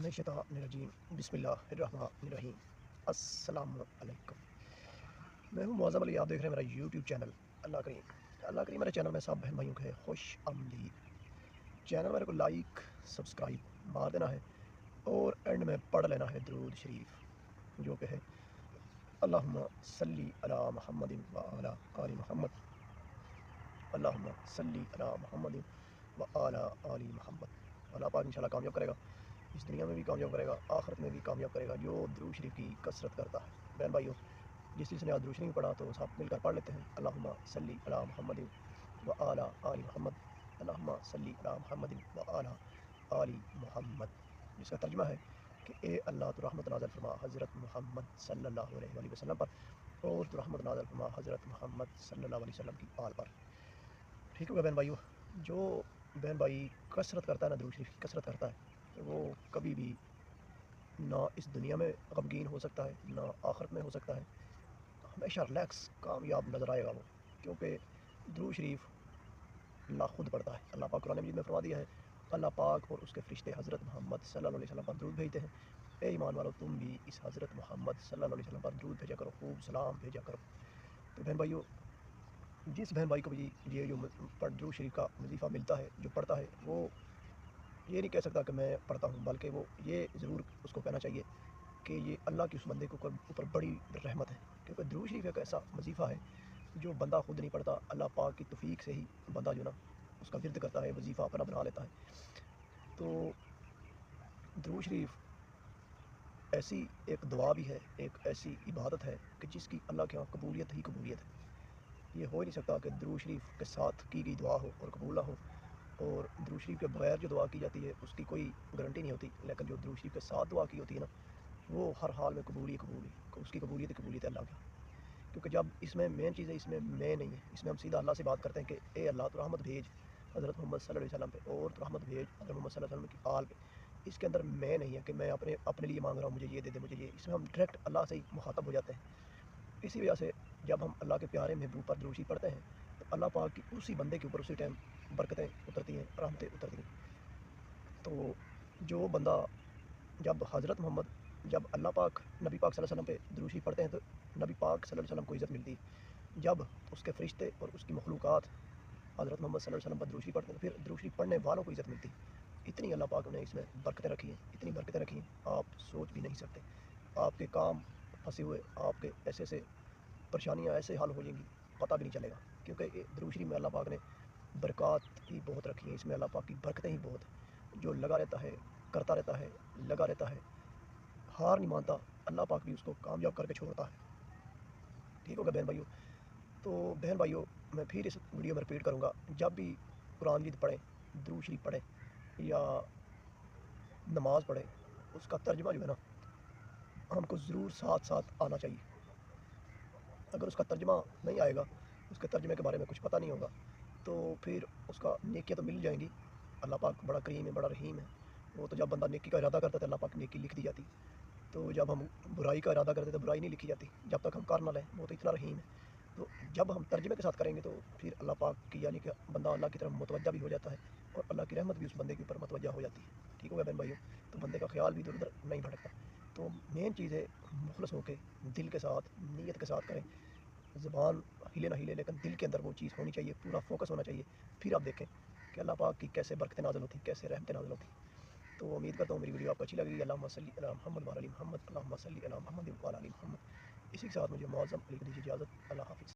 من الشیطان الرجیم بسم اللہ الرحمن الرحیم السلام علیکم۔ میں ہوں معظم علی، آپ دیکھ رہے ہیں میرا یوٹیوب چینل۔ اللہ کریم میرے چینل میں سب بہن بھائیوں کو ہے خوش آمدید۔ چینل میرے کو لائک سبسکرائب مار دینا ہے اور اینڈ میں پڑھ لینا ہے درود شریف، جو کہ ہے اللہم صلی علی محمد وعلی آل محمد، اللہم صلی علی محمد وعلی آل محمد۔ اللہ پاک انشاءاللہ کامیاب کرے گا، اس دنیا میں بھی کامیاب کرے گا، آخرت میں بھی کامیاب کرے گا جو درود شریف کی کثرت کرتا ہے۔ بہن بھائیوں، جس نے آج درود شریف پڑھا تو ساتھ مل کر پڑھ لیتے ہیں اللہم صلی علی محمد وعلی آل محمد، اللہم صلی علی محمد وعلی آل محمد، جس کا ترجمہ ہے کہ اے اللہ تو رحمت نازل فرما حضرت محمد صلی اللہ علیہ وآلہ وسلم پر، اور تو رحمت نازل فرما حضرت محمد صلی اللہ علیہ وسلم کی آل پر۔ ٹھیک ہوگا بہن بھائیوں، جو بہن بھائی کثرت کرتا ہے نا، درود شریف کی کثرت کرتا ہے، وہ کبھی بھی نہ اس دنیا میں غمگین ہو سکتا ہے نہ آخرت میں ہو سکتا ہے، ہمیشہ ریلیکس کامیاب نظر آئے گا وہ، کیونکہ درود شریف اللہ خود پڑھتا ہے۔ اللہ پاک قرآن مجید میں فرما دیا ہے، اللہ پاک اور اس کے فرشتے حضرت محمد صلی اللہ علیہ وسلم پر درود بھیجتے ہیں، اے ایمان والو تم بھی اس حضرت محمد صلی اللہ علیہ وسلم پر درود بھیجا کرو، خوب سلام بھیجا کرو۔ تو بہن بھائیوں، جس بہن بھائی کو بھی یہ جو درود شریف کا وظیفہ ملتا ہے، جو پڑھتا ہے، وہ یہ نہیں کہہ سکتا کہ میں پڑھتا ہوں، بلکہ وہ یہ ضرور اس کو کہنا چاہیے کہ یہ اللہ کی اس بندے کے اوپر بڑی رحمت ہے، کیونکہ درود شریف ایک ایسا وظیفہ ہے جو بندہ خود نہیں پڑھتا، اللہ پاک کی توفیق سے ہی بندہ جو نا اس کا ورد کرتا ہے، وظیفہ اپنا بنا لیتا ہے۔ تو درود شریف ایسی ایک دعا بھی ہے، ایک ایسی عبادت ہے کہ جس کی اللہ کے ہاں قبولیت ہی قبولیت ہے۔ یہ ہو ہی نہیں سکتا کہ درود شریف کے ساتھ کی گئی دعا ہو اور قبول نہ ہو، اور درود شریف کے بغیر جو دعا کی جاتی ہے اس کی کوئی گارنٹی نہیں ہوتی، لیکن جو درود شریف کے ساتھ دعا کی ہوتی ہے نا، وہ ہر حال میں قبول اس کی قبولیت ہے اللہ کی، کیونکہ جب اس میں مین چیز ہے، اس میں میں نہیں ہے، اس میں ہم سیدھا اللہ سے بات کرتے ہیں کہ اے اللہ تو رحمت بھیج حضرت محمد صلی اللہ علیہ وسلم پہ، اور تو رحمت بھیج حضرت محمد صلی اللہ علیہ وسلم کی آل پہ۔ اس کے اندر میں نہیں ہے کہ میں اپنے لیے مانگ رہا ہوں، مجھے یہ دے دے، مجھے یہ، اس میں ہم ڈائریکٹ اللہ سے ہی مخاطب ہو جاتے ہیں۔ اسی وجہ سے جب ہم اللہ کے پیارے محبوب پر درود شریف پڑھتے ہیں تو اللہ پاک کی اسی بندے کے اوپر اسی ٹائم برکتیں اترتی ہیں، رحمتیں اترتی ہیں۔ تو جو بندہ جب اللہ پاک نبی پاک صلی اللہ علیہ وسلم پہ درود شریف پڑھتے ہیں تو نبی پاک صلی اللہ علیہ وسلم کو عزت ملتی ہے، جب اس کے فرشتے اور اس کی مخلوقات حضرت محمد صلی اللہ علیہ وسلم پر درود شریف پڑھتے ہیں تو پھر درود شریف پڑھنے والوں کو عزت ملتی ہے۔ اتنی اللہ پاک نے اس میں برکتیں رکھی ہیں، اتنی برکتیں رکھی ہیں آپ سوچ بھی نہیں سکتے۔ آپ کے کام پھنسے ہوئے، آپ کے ایسے پریشانیاں ایسے حل ہو جائیں گی، پتہ بھی نہیں چلے گا، کیونکہ درود شریف میں اللہ پاک نے برکات ہی بہت رکھی ہیں، اس میں اللہ پاک کی برکتیں ہی بہت ہیں۔ جو لگا رہتا ہے، کرتا رہتا ہے، لگا رہتا ہے، ہار نہیں مانتا، اللہ پاک بھی اس کو کامیاب کر کے چھوڑتا ہے۔ ٹھیک ہوگا بہن بھائیوں؟ تو بہن بھائیوں، میں پھر اس ویڈیو میں رپیٹ کروں گا، جب بھی قرآن مجید پڑھیں، درود شریف پڑھیں یا نماز پڑھیں، اس کا ترجمہ جو ہے نا ہم کو ضرور ساتھ ساتھ آنا چاہیے۔ اگر اس کا ترجمہ نہیں آئے گا، اس کے ترجمے کے بارے میں کچھ پتہ نہیں ہوگا، تو پھر اس کا نیکیاں تو مل جائیں گی، اللہ پاک بڑا کریم ہے، بڑا رحیم ہے، وہ تو جب بندہ نیکی کا ارادہ کرتا ہے اللہ پاک نیکی لکھ دی جاتی، تو جب ہم برائی کا ارادہ کرتے تو برائی نہیں لکھی جاتی، جب تک ہم کر نہ لیں، وہ تو اتنا رحیم ہے۔ تو جب ہم ترجمے کے ساتھ کریں گے تو پھر اللہ پاک کی، یعنی کہ بندہ اللہ کی طرف متوجہ بھی ہو جاتا ہے، اور اللہ کی رحمت بھی اس بندے کے اوپر متوجہ ہو جاتی ہے۔ ٹھیک ہوگا بہن بھائیوں؟ تو بندے کا خیال بھی ادھر ادھر نہیں بھٹکتا۔ تو مین چیز ہے مخلص ہو کے، دل کے ساتھ، نیت کے ساتھ کریں، زبان ہلے نہ ہلے لیکن دل کے اندر وہ چیز ہونی چاہیے، پورا فوکس ہونا چاہیے، پھر آپ دیکھیں کہ اللہ پاک کی کیسے برکتیں نازل ہوتی ہیں، کیسے رحمتیں نازل ہوتی ہیں۔ تو امید کرتا ہوں میری ویڈیو آپ کو اچھی لگی۔ اللہم صلی علی محمد وعلی آل محمد، اللہم صلی علی محمد وعلی آل محمد۔ اسی کے ساتھ مجھے معظم علی کو دیجیے اجازت، اللہ حافظ۔